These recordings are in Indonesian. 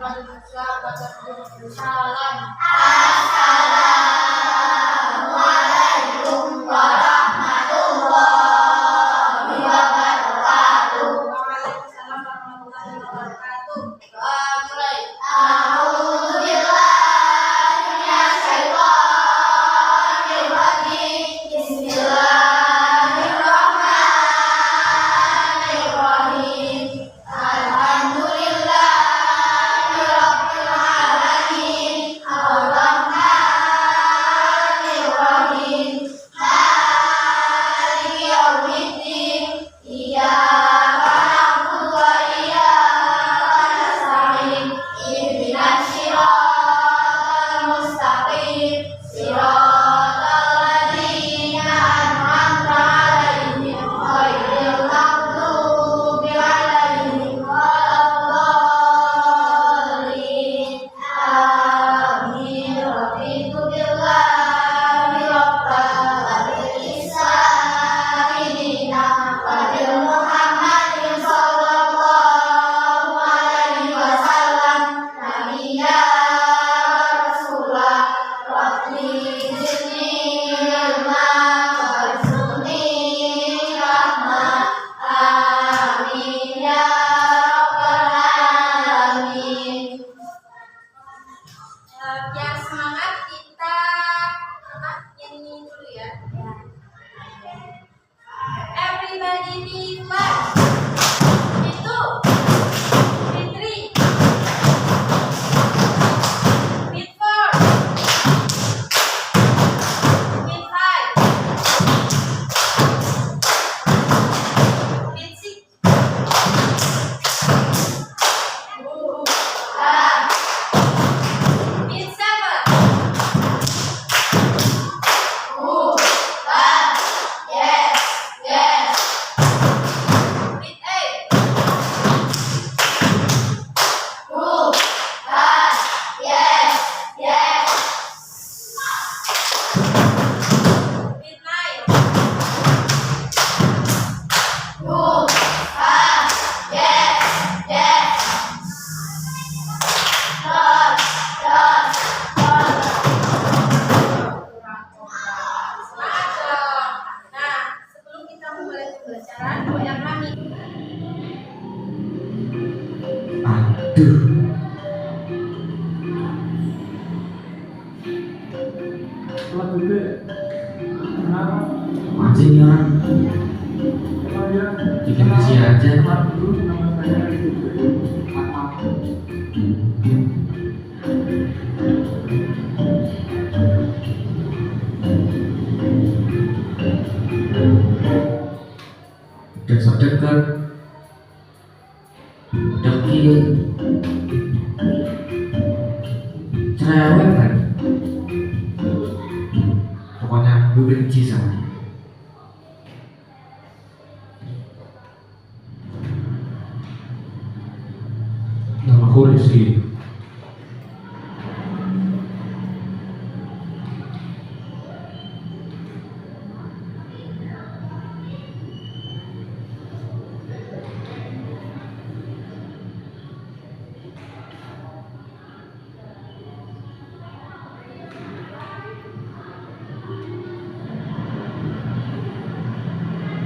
Salam. Assalamualaikum warahmatullahi wabarakatuh. Waalaikumsalam warahmatullahi wabarakatuh. Mulai. A'udzubillahi minasyaitonir rajim. Bismillahirrahmanirrahim. Alhamdulillahirabbil alamin. Arrahmanir rahim. Maliki yaumiddin. Iyyaka na'budu wa iyyaka nasta'in. Ihdinas siratal mustaqim. Siratal ladzina an'amta 'alaihim ghairil maghdubi 'alaihim waladdallin. Amin. Raditu billahi rabban wa bil islami dinan wa bi Muhammadin sallallahu alaihi wasallam nabiyya rasulah. Rabbi zidni ilma warzuqni rahmah. Amin ya rabbal alamin. Biar semangat kita nyanyi dulu ya. Everybody be fast. Itu. Fitri. Beat 4. Beat 5. Beat 6. Beat 7. Yes, yes. Beat 8. Yes, yes. Beat 9. Yes, yes. Semangat dong. Nah, sebelum kita memulai pembelajaran, goyang kami. Aduh. Anjing nih orang. Bikin besi aja. Deket-deket. Dekil. Cerewet kan. Pokoknya gue benci sama dia. Namaku Rizky.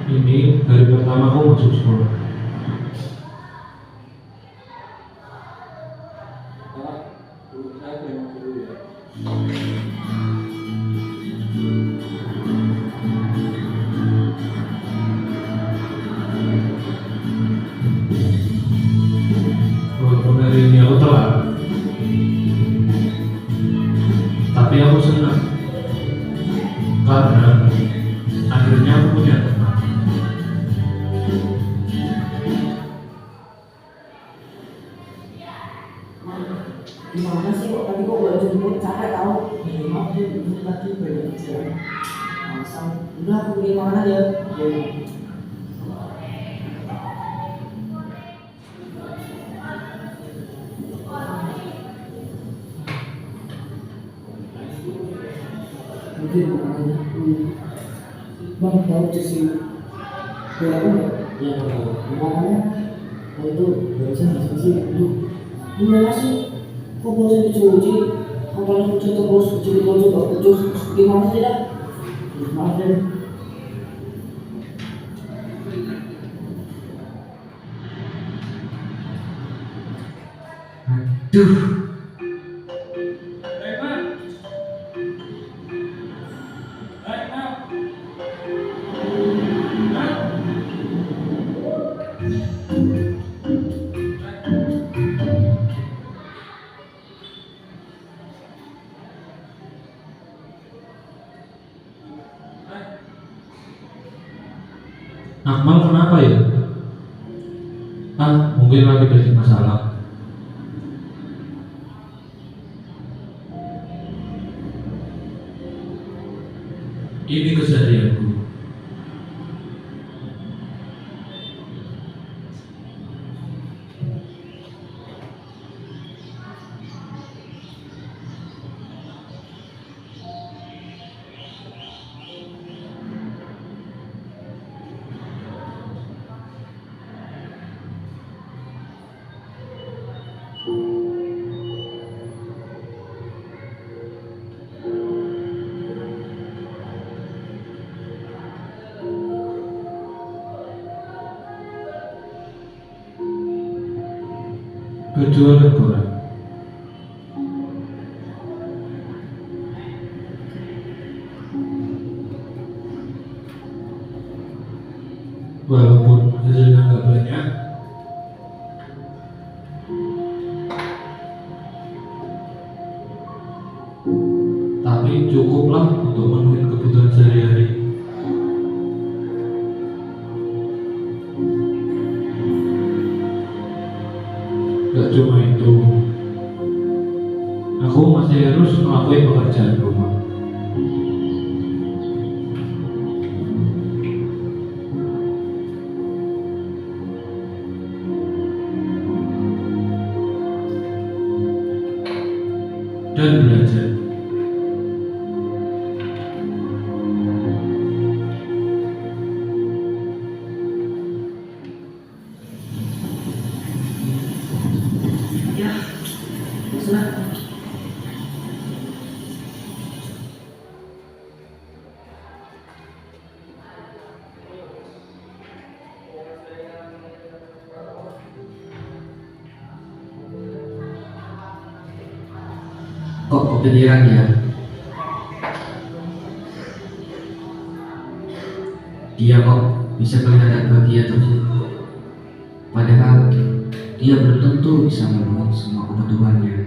Ini hari pertama aku masuk sekolah. Walaupun hari ini aku telat, tapi aku senang karena akhirnya aku punya teman. Gimana sih kok tadi kok gak jemput, capek tau. Maaf tuh, itu tadi banyak kerjaan. Masa, udah aku beli makan aja. Mungkin makan aja. Bang, tahu cuci bola apa nggak? Iya, makannya. Oh itu, biasa diskusi dulu. Gimana sih? Kok bosan dicuci? Apalagi cuci terus, cuci baju gak pucus. Gimana sih dah? Maaf deh. Aduh. Akmal kenapa ya? Mungkin lagi banyak masalah. Ini keseharianku. Berjualan koran. Walaupun hasilnya nggak banyak, tapi cukuplah untuk memenuhi kebutuhan sehari-hari. Gak cuma itu, aku masih harus melakukan pekerjaan rumah. Dan belajar. Ya, sudah. Kok kepikiran ya? Dia kok bisa kelihatan bahagia terus. Padahal dia belum tentu bisa memenuhi semua kebutuhannya.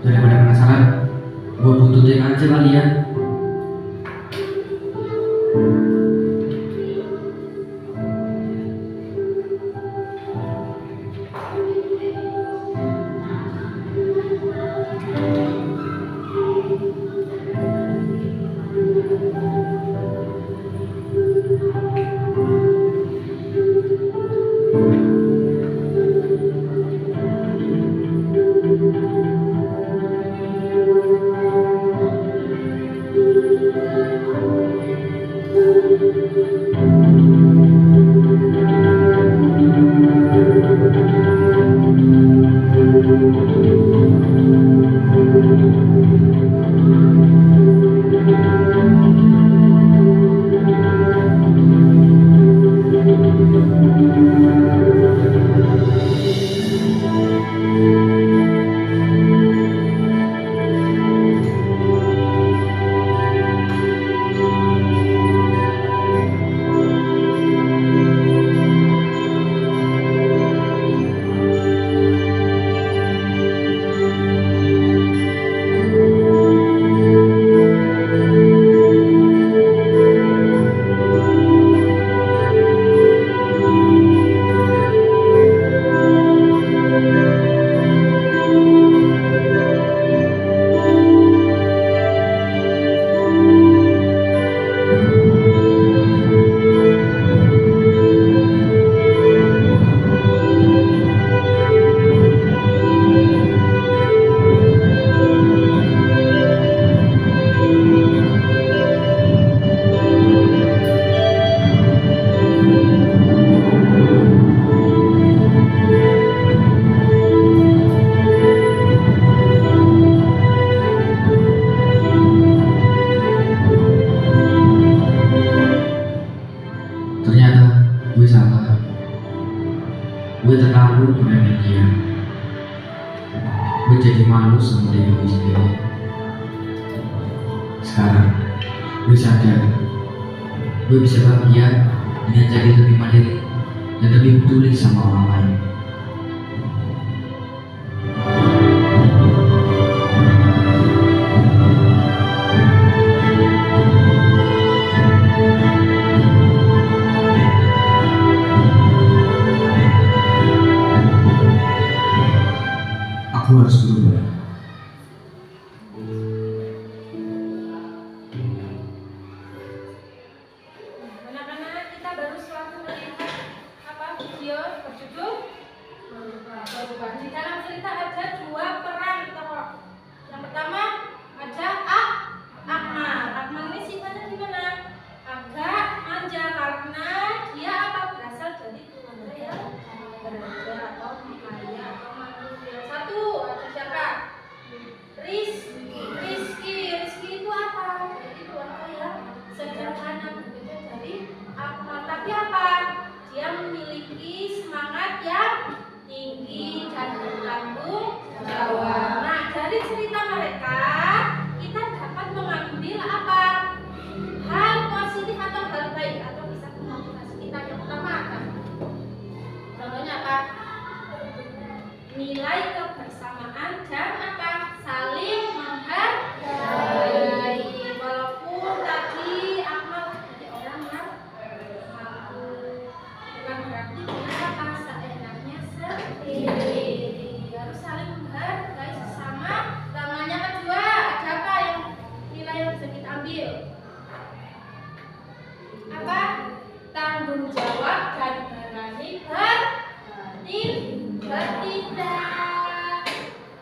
Daripada penasaran, gue buntutin aja kali ya. gue terlalu meremeh dia. Gue jadi malu sama diri gue sendiri. Sekarang gue sadar gue bisa bahagia dengan jadi lebih mandiri dan lebih peduli sama orang lain. Aku harus berubah. Anak-anak, kita baru suatu melihat video berjudul Berubah. Di dalam cerita ada dua peran tokoh. Yang pertama ada Akmal. Akmal ini sifatnya gimana? Agak manja karena dia berasal dari keluarga beraja atau kaya atau mandiri. Satu, ada siapa? Rizky itu apa? Jadi keluarga yang sederhana, berbeda dari Akmal. Tapi dia memiliki semangat yang tinggi dan bertanggung jawab. Nah, dari cerita mereka kita dapat mengambil hal positif atau hal baik atau bisa memotivasi kita. Yang pertama contohnya nilai kebersamaan dan saling menghargai. Walaupun tadi Akmal jadi orang yang mampu, bukan berarti dia seenaknya sendiri. Harus saling menghargai sesama. Namanya kedua ada yang nilai yang bisa kita ambil? Tanggung jawab dan berani bertindak.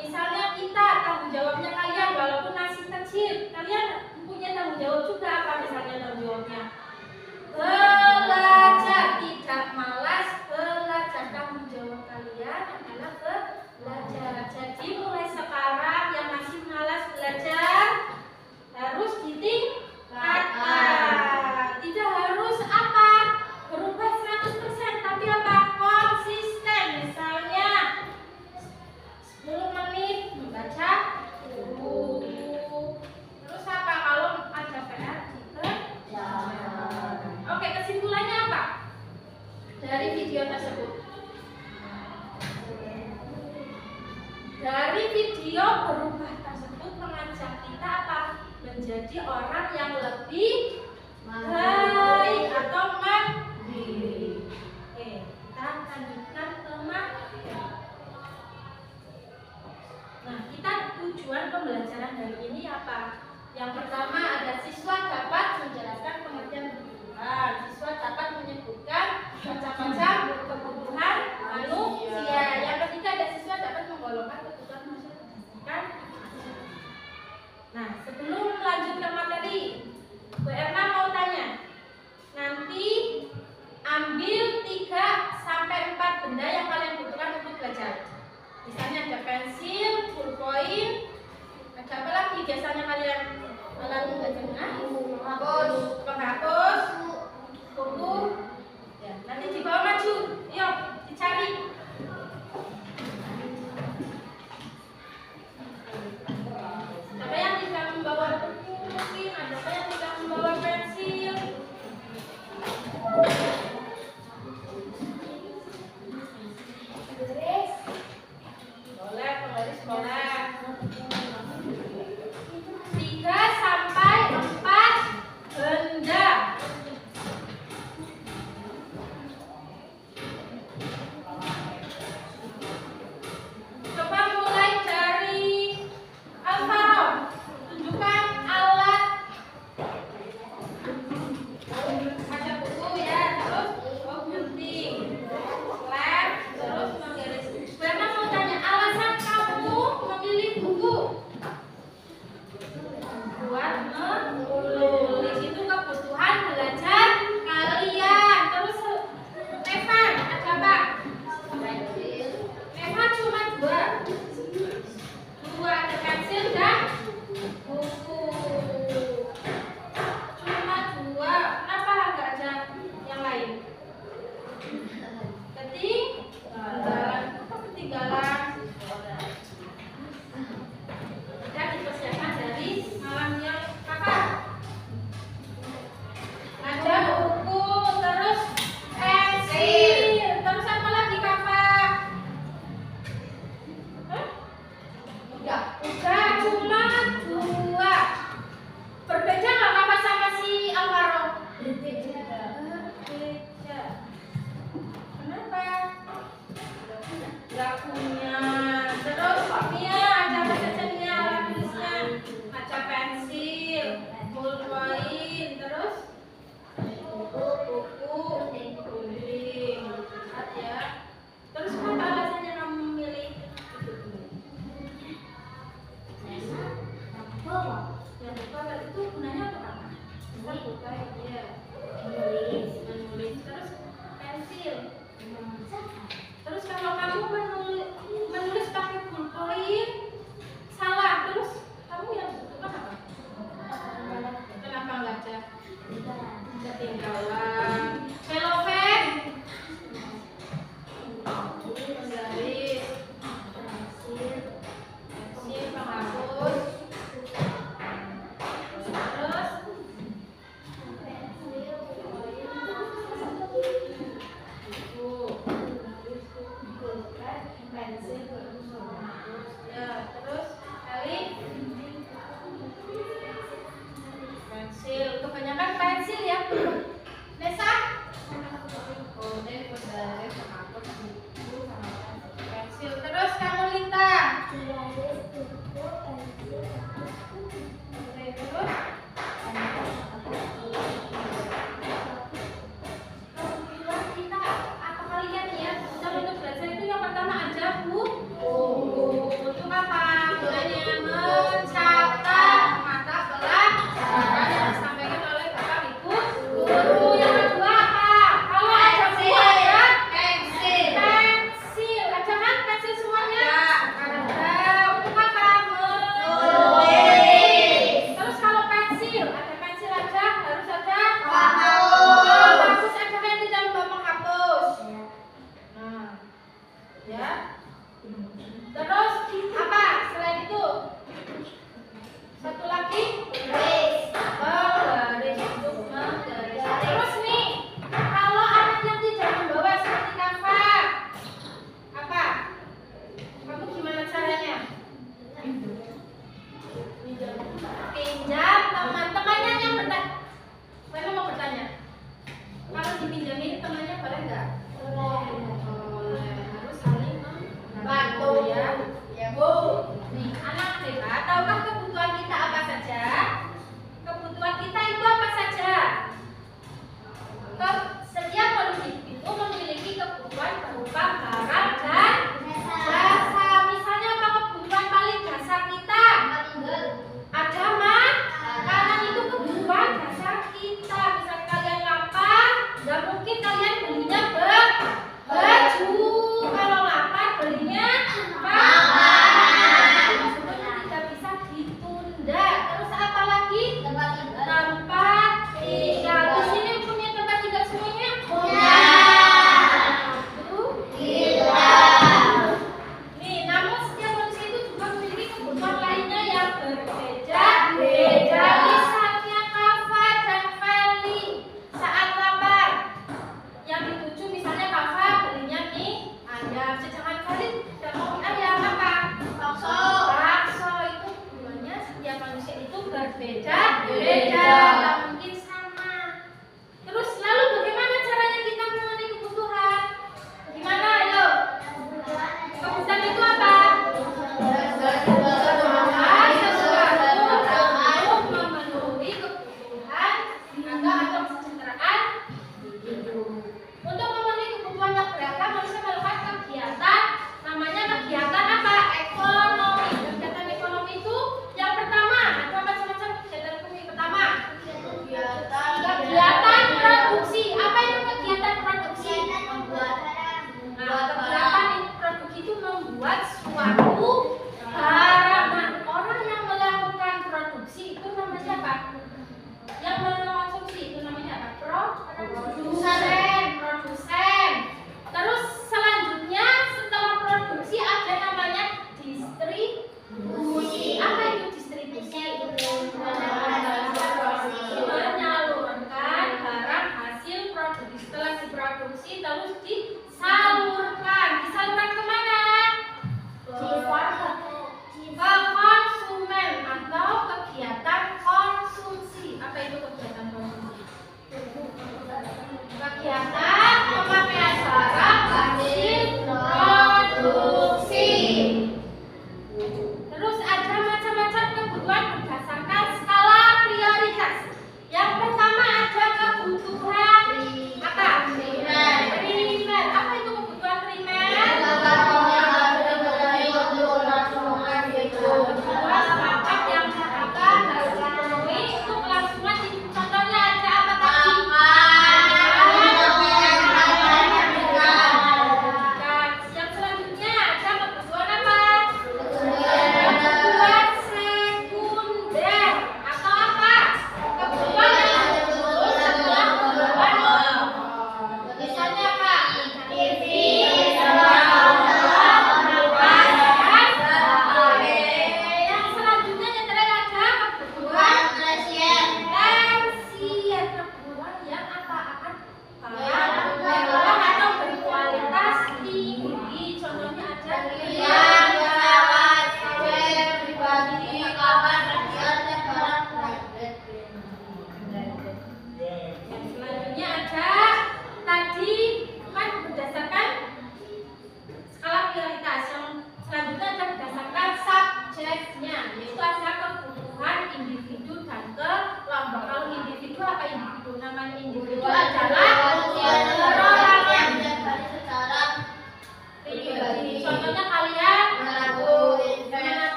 Misalnya kita tanggung jawabnya kalian walaupun masih kecil, kalian punya tanggung jawab juga. Misalnya tanggung jawabnya belajar, tidak malas belajar. Tanggung jawab kalian adalah belajar. Jadi mulai sekarang yang masih malas belajar harus ditingkatkan. Tidak harus berubah 100%, tapi konsisten. Misalnya 10 menit membaca buku. Terus kalau ada PR dikerjakan. Oke, kesimpulannya apa dari video tersebut? Dari video berubah tersebut mengajak kita menjadi orang yang lebih baik atau mandiri. Oke, kita lanjutkan ke materi. Nah, kita tujuan pembelajaran hari ini apa? Yang pertama ada siswa dapat menjelaskan pengertian kebutuhan. Siswa dapat menyebutkan macam-macam kebutuhan manusia. Yang ketiga ada siswa dapat menggolongkan kebutuhan manusia berdasarkan. Nah, sebelum lanjut ke materi, ketinggalan. Velovet, penggaris, pensil, penghapus, terus buku, pensil, ya, terus kali pensil, kebanyakan pensil ya. Nesa, oh deh, penggaris, penghapus, buku, sama pensil. Terus kamu Lita, oke, terus kebutuhan kita apa kalian ya? Kalau untuk belajar itu yang pertama aja buku. Untuk apa? Gunanya mencatat mata pelajaran yang disampaikan oleh Bapak Ibu guru. Yang kedua apa? Kalau ada buku ada pensil. Pensil, ada kan pensil semuanya? Ada. Untuk apa? Menulis. Terus kalau pensil, ada pensil aja, harus ada menghapus. Ada kan di dalam menghapus. Nah, ya. Terus apa? Selain itu, satu lagi penggaris untuk menggaris. Terus nih, kalau anak yang tidak membawa seperti Kafa, apa? Kamu gimana caranya? Pinjam teman-temannya yang bertanya. Saya mau bertanya. Kalau dipinjamin temannya boleh nggak? Boleh. Harus saling membantu ya. Ya Bu. Nih anak hebat. Tahukah kebutuhan kita apa saja? Kebutuhan kita itu apa saja? Setiap manusia itu memiliki kebutuhan berupa barang dan jasa. Misalnya apa kebutuhan paling dasar kita? Ada makanan, itu kebutuhan dasar kita. Misal kalian lapar, nggak mungkin kalian belinya baju. Kalau lapar belinya makan. Semuanya tidak bisa ditunda. Terus apa lagi? Tempat tinggal. Di sini punya tempat tinggal semuanya? Nih, namun setiap manusia itu juga memiliki kebutuhan lainnya yang berbeda-beda. Misalnya Kafa dan Feli saat lapar, yang dituju misalnya Kafa belinya mie ayam, sedangkan Feli tidak mau mie ayam apa? Bakso. Itu kebutuhannya setiap manusia itu berbeda-beda, nggak mungkin sama. Terus lalu bagaimana caranya kita mengenai kebutuhan? Gimana ayo? Kebutuhan itu apa? Sesuatu untuk memenuhi kebutuhan atau kesejahteraan hidup. Untuk memenuhi kebutuhan yang beragam, manusia melakukan kegiatan, namanya kegiatan apa? Ekonomi. Kegiatan ekonomi itu yang pertama, ada macam-macam kegiatan ekonomi. Pertama, kegiatan produksi. Apa itu kegiatan produksi? Nah, kegiatan produksi itu membuat suatu barang. Nah, orang yang melakukan produksi itu namanya apa? Yang mengkonsumsi itu namanya apa? Produsen. Terus selanjutnya setelah produksi ada namanya distribusi. Apa itu distribusi? Menyalurkan barang hasil produksi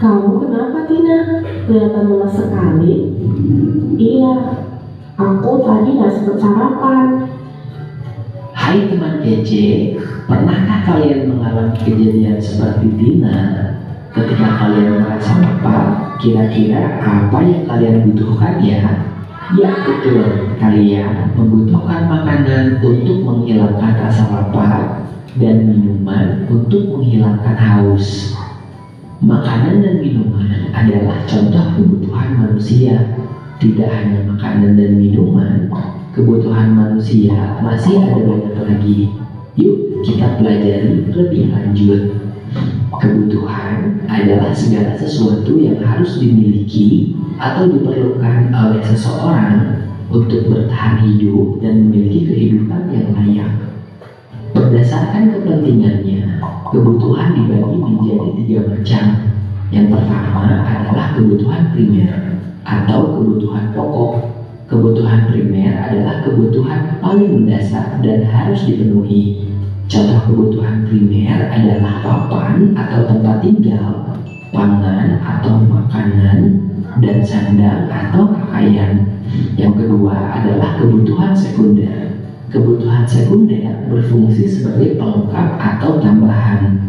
Kamu kenapa, Tina? Kelihatan lemas sekali. Iya, aku tadi gak sempat sarapan. Hai teman kece, pernahkah kalian mengalami kejadian seperti Tina? Ketika kalian merasa lapar, kira-kira apa yang kalian butuhkan ya? Ya betul, kalian membutuhkan makanan untuk menghilangkan rasa lapar dan minuman untuk menghilangkan haus. Makanan dan minuman adalah contoh kebutuhan manusia. Tidak hanya makanan dan minuman, kebutuhan manusia masih ada banyak lagi. Yuk kita pelajari lebih lanjut. Kebutuhan adalah segala sesuatu yang harus dimiliki atau diperlukan oleh seseorang untuk bertahan hidup dan memiliki kehidupan yang layak. Berdasarkan kepentingannya, kebutuhan dibagi menjadi 3 macam. Yang pertama adalah kebutuhan primer atau kebutuhan pokok. Kebutuhan primer adalah kebutuhan paling mendasar dan harus dipenuhi. Contoh kebutuhan primer adalah papan atau tempat tinggal, pangan atau makanan, dan sandang atau pakaian. Yang kedua adalah kebutuhan sekunder. Kebutuhan sekunder berfungsi sebagai pelengkap atau tambahan.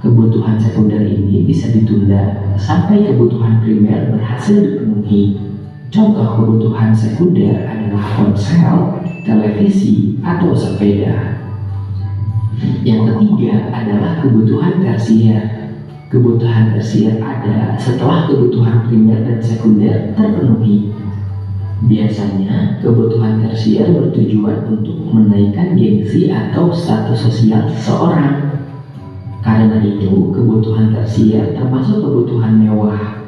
Kebutuhan sekunder ini bisa ditunda sampai kebutuhan primer berhasil dipenuhi. Contoh kebutuhan sekunder adalah ponsel, televisi, atau sepeda. Yang ketiga adalah kebutuhan tersier. Kebutuhan tersier ada setelah kebutuhan primer dan sekunder terpenuhi. Biasanya, kebutuhan tersier bertujuan untuk menaikkan gengsi atau status sosial seseorang. Karena itu, kebutuhan tersier termasuk kebutuhan mewah.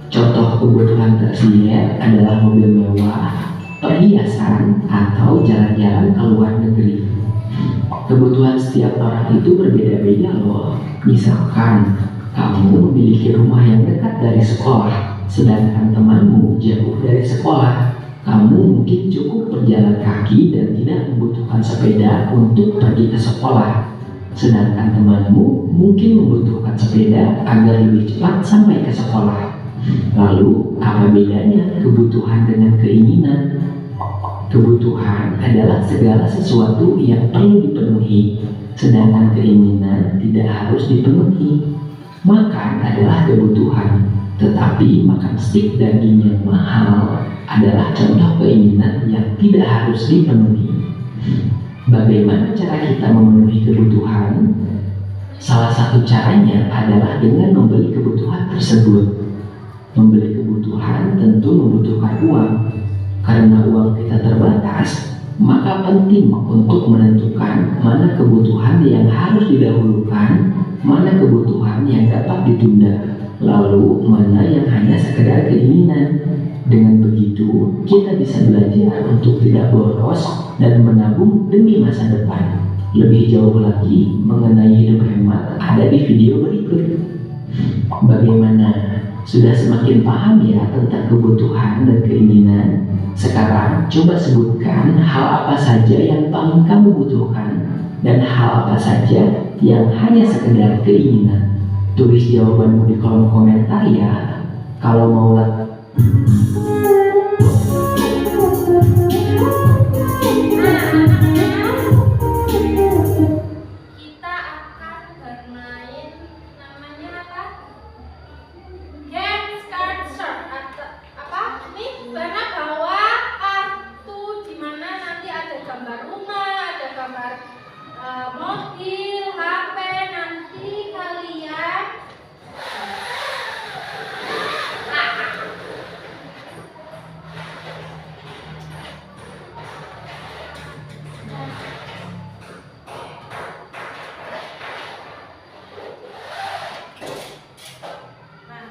Contoh kebutuhan tersier adalah mobil mewah, perhiasan, atau jalan-jalan ke luar negeri. Kebutuhan setiap orang itu berbeda-beda loh. Misalkan, kamu memiliki rumah yang dekat dari sekolah, sedangkan temanmu jauh dari sekolah. Kamu mungkin cukup berjalan kaki dan tidak membutuhkan sepeda untuk pergi ke sekolah. Sedangkan temanmu mungkin membutuhkan sepeda agar lebih cepat sampai ke sekolah. Lalu, apa bedanya kebutuhan dengan keinginan? Kebutuhan adalah segala sesuatu yang perlu dipenuhi, sedangkan keinginan tidak harus dipenuhi. Makan adalah kebutuhan, tetapi makan stik daging yang mahal adalah contoh keinginan yang tidak harus dipenuhi. Bagaimana cara kita memenuhi kebutuhan? Salah satu caranya adalah dengan membeli kebutuhan tersebut. Membeli kebutuhan tentu membutuhkan uang. Karena uang kita terbatas, maka penting untuk menentukan mana kebutuhan yang harus didahulukan, mana kebutuhan yang dapat ditunda, lalu mana yang hanya sekedar keinginan. Dengan begitu, kita bisa belajar untuk tidak boros dan menabung demi masa depan. Lebih jauh lagi mengenai hidup hemat ada di video berikut. Bagaimana? Sudah semakin paham ya tentang kebutuhan dan keinginan? Sekarang coba sebutkan hal apa saja yang paling kamu butuhkan dan hal apa saja yang hanya sekedar keinginan. Tulis jawabanmu di kolom komentar ya. Kalau mau Kita akan bermain namanya apa? Games card short atau apa? Ini Bana bawa kartu di mana nanti ada gambar rumah, ada gambar mobil, HP. Nanti kalian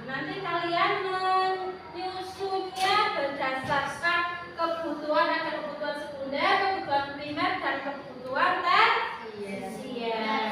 nanti kalian menyusunnya berdasarkan kebutuhan, ada kebutuhan sekunder, kebutuhan primer, dan kebutuhan tersier.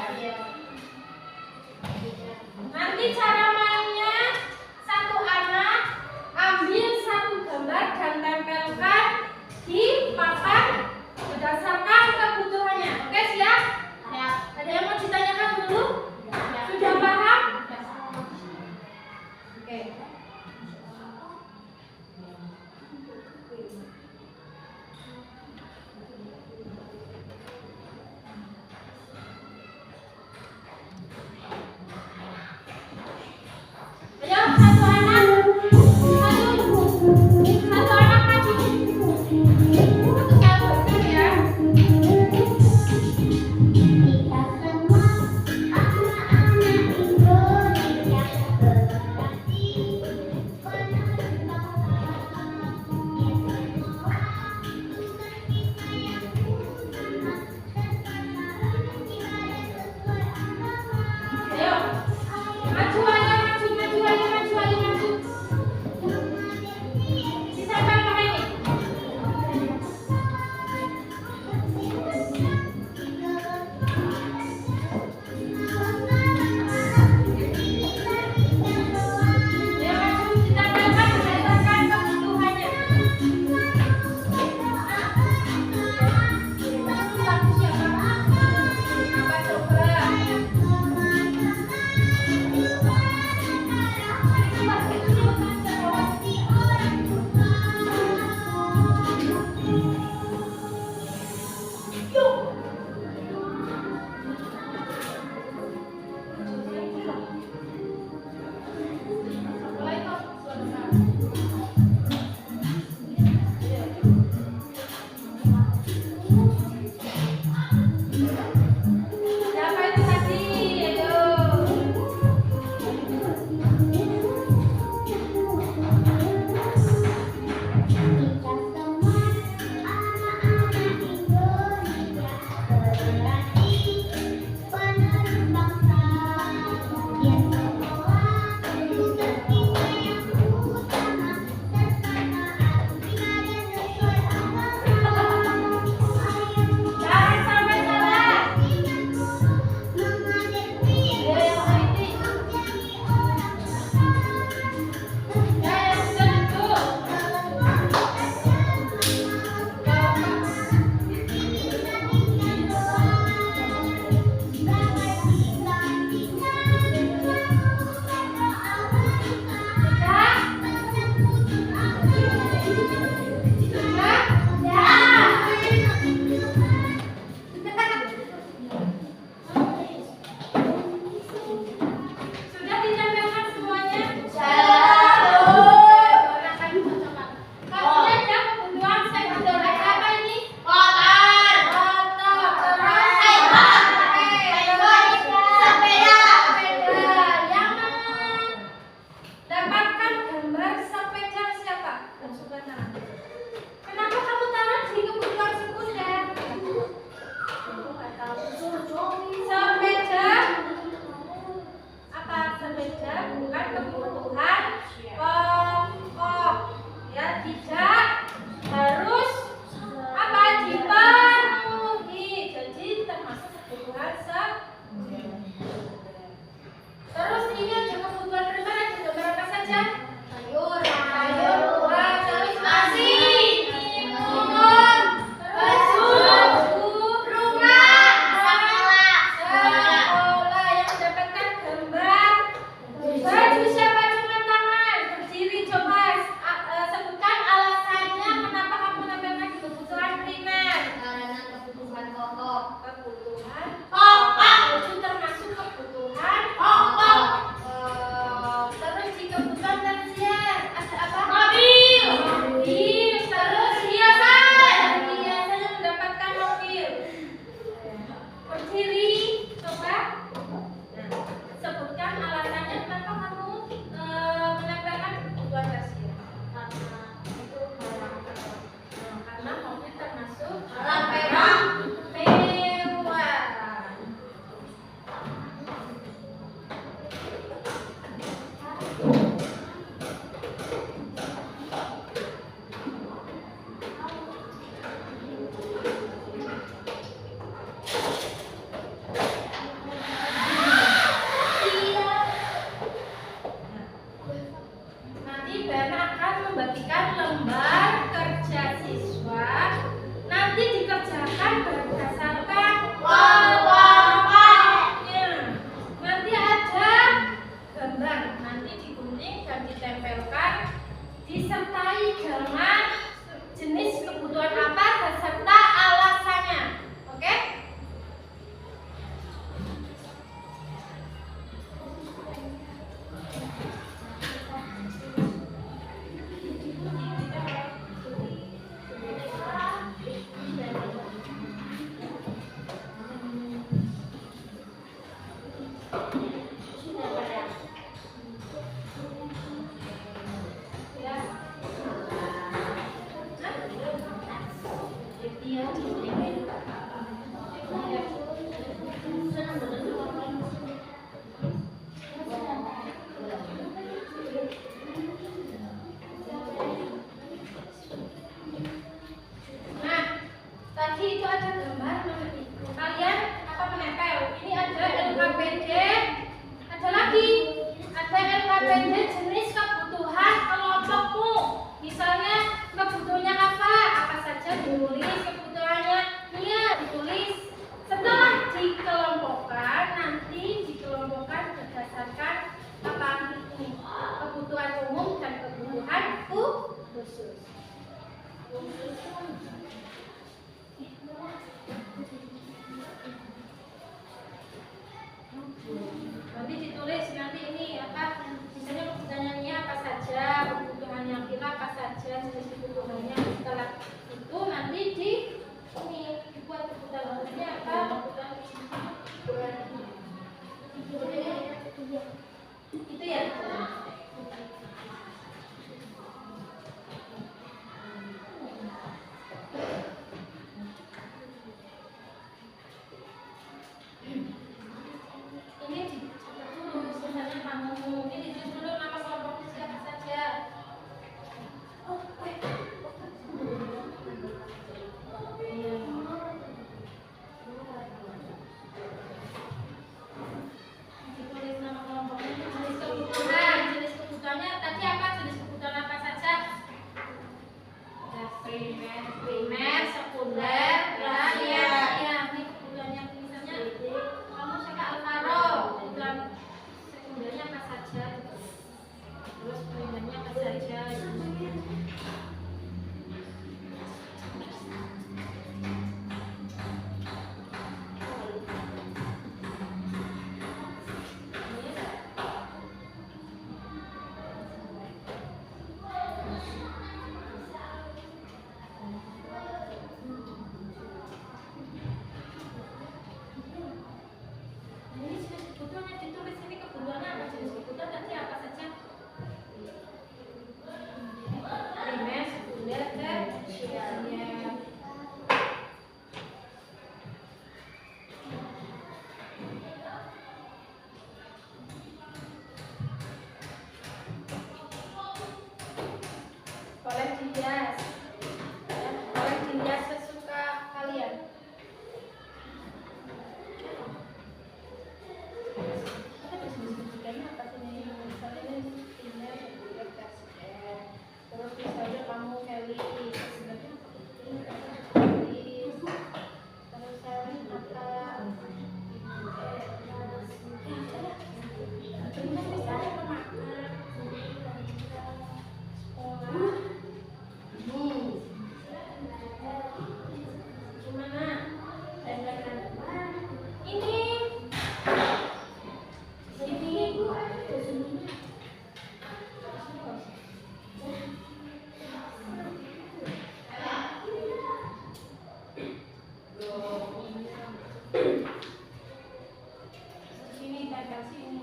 Sini tempel sini.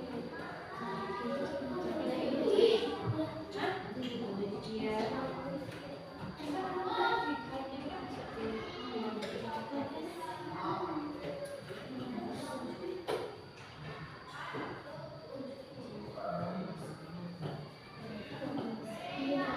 Hah? Iya.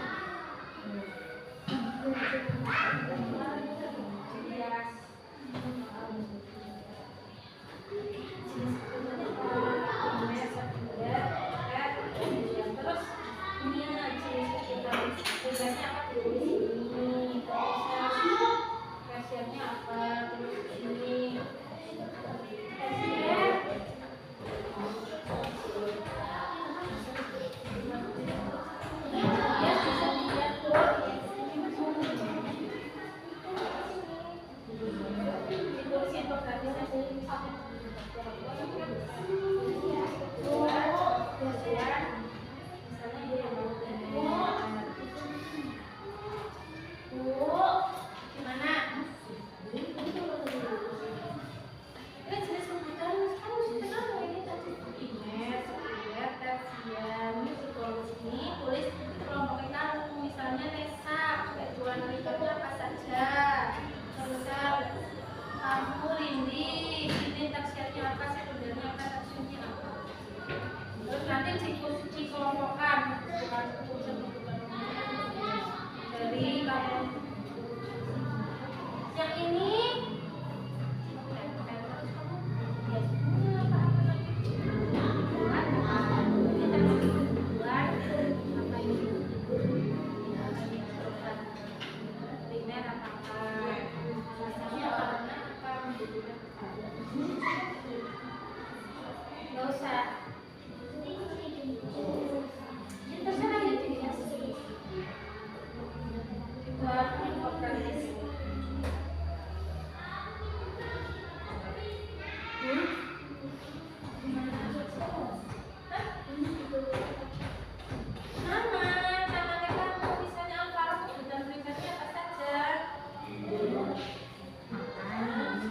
Terus ini tugasnya apa tuh di sini, kasirnya apa terus ini kasir. Ya bisa dilihat tuh. Ditulisin tuh gratisnya sini. Misalnya dia mau gimana? Ini jenis komputer kamu sudah tahu ini tadi primer, sekunder, tersier, psikologi, tulis kelompokin kamu misalnya Nesa, tujuan risetnya apa saja, misal kamu Rindi tersiernya apa, sekundernya apa, tersiernya apa. Terus nanti dikelompokkan bukan dari kamu yang ini primer apa nggak usah terserah itu ya buat organis.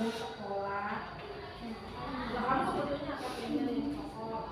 Sekolah. Kamu sebetulnya apa yang pokok?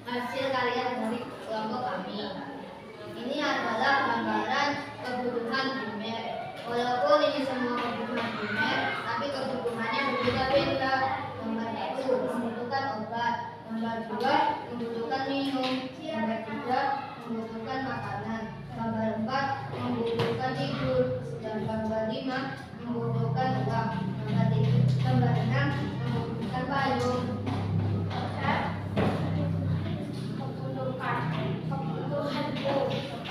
hasil karya dari kelompok kami. Ini adalah gambaran kebutuhan primer. Walaupun ini semua kebutuhan primer, tapi kebutuhannya berbeda-beda. Gambar 1 membutuhkan obat, gambar 2 membutuhkan minum, gambar 3 membutuhkan makanan, gambar 4 membutuhkan tidur, dan gambar 5 membutuhkan uang, gambar 6 membutuhkan payung.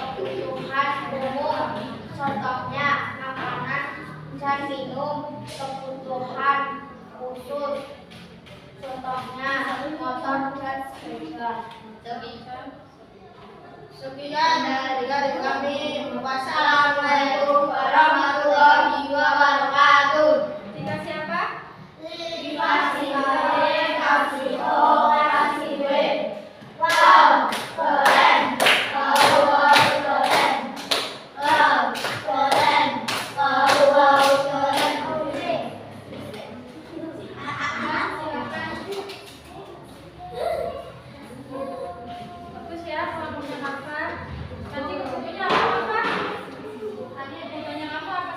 Kebutuhan umum, contohnya makanan dan minum. Kebutuhan khusus, contohnya motor dan sepeda. Sekian dari kami. Wassalamualaikum warahmatullahi wabarakatuh. Kita siapa? Wow, keren. Wow, keren. Wow, keren. Wow, keren. Bagus ya, kelompoknya apa? Nanti bukunya apa? Hanya bukunya kamu apa?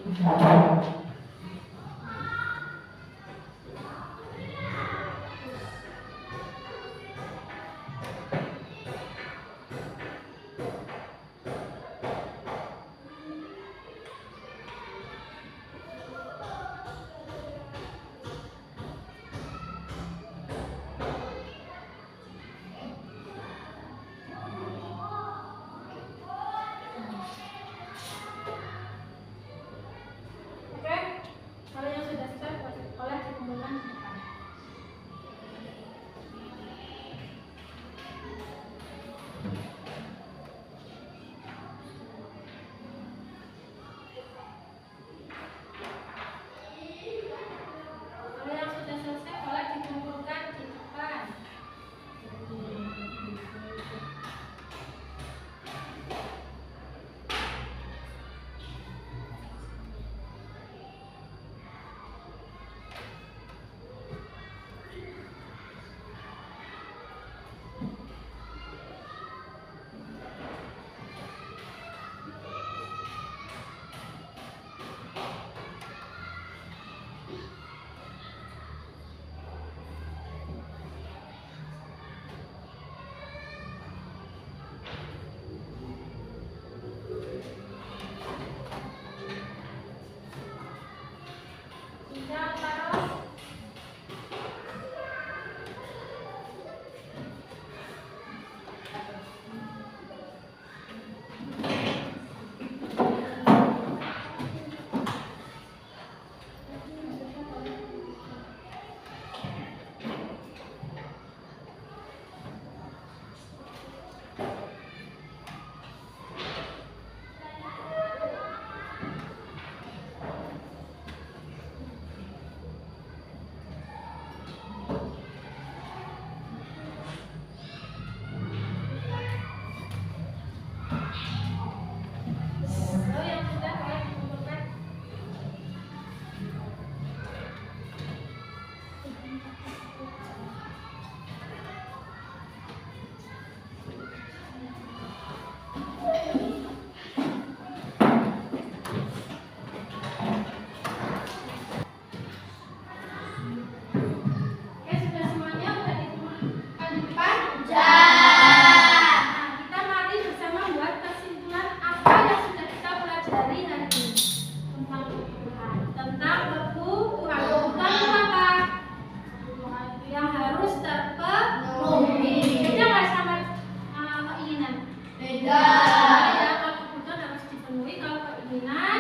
Oke, kalau yang sudah siap boleh dikumpulkan di depan. Kalau yang sudah selesai boleh dikumpulkan di depan. Tinggal taruh. Lalu yang sudah boleh dikumpulkan. Oke, sudah semuanya sudah dikumpulkan di depan? Nah, kita mari bersama buat kesimpulan apa yang sudah kita pelajari hari ini tentang kebutuhan. Tentang kebutuhan. Kebutuhan itu apa? Yang harus terpenuhi. Beda nggak sama keinginan? Beda. Ya, kalau kebutuhan harus dipenuhi, kalau keinginan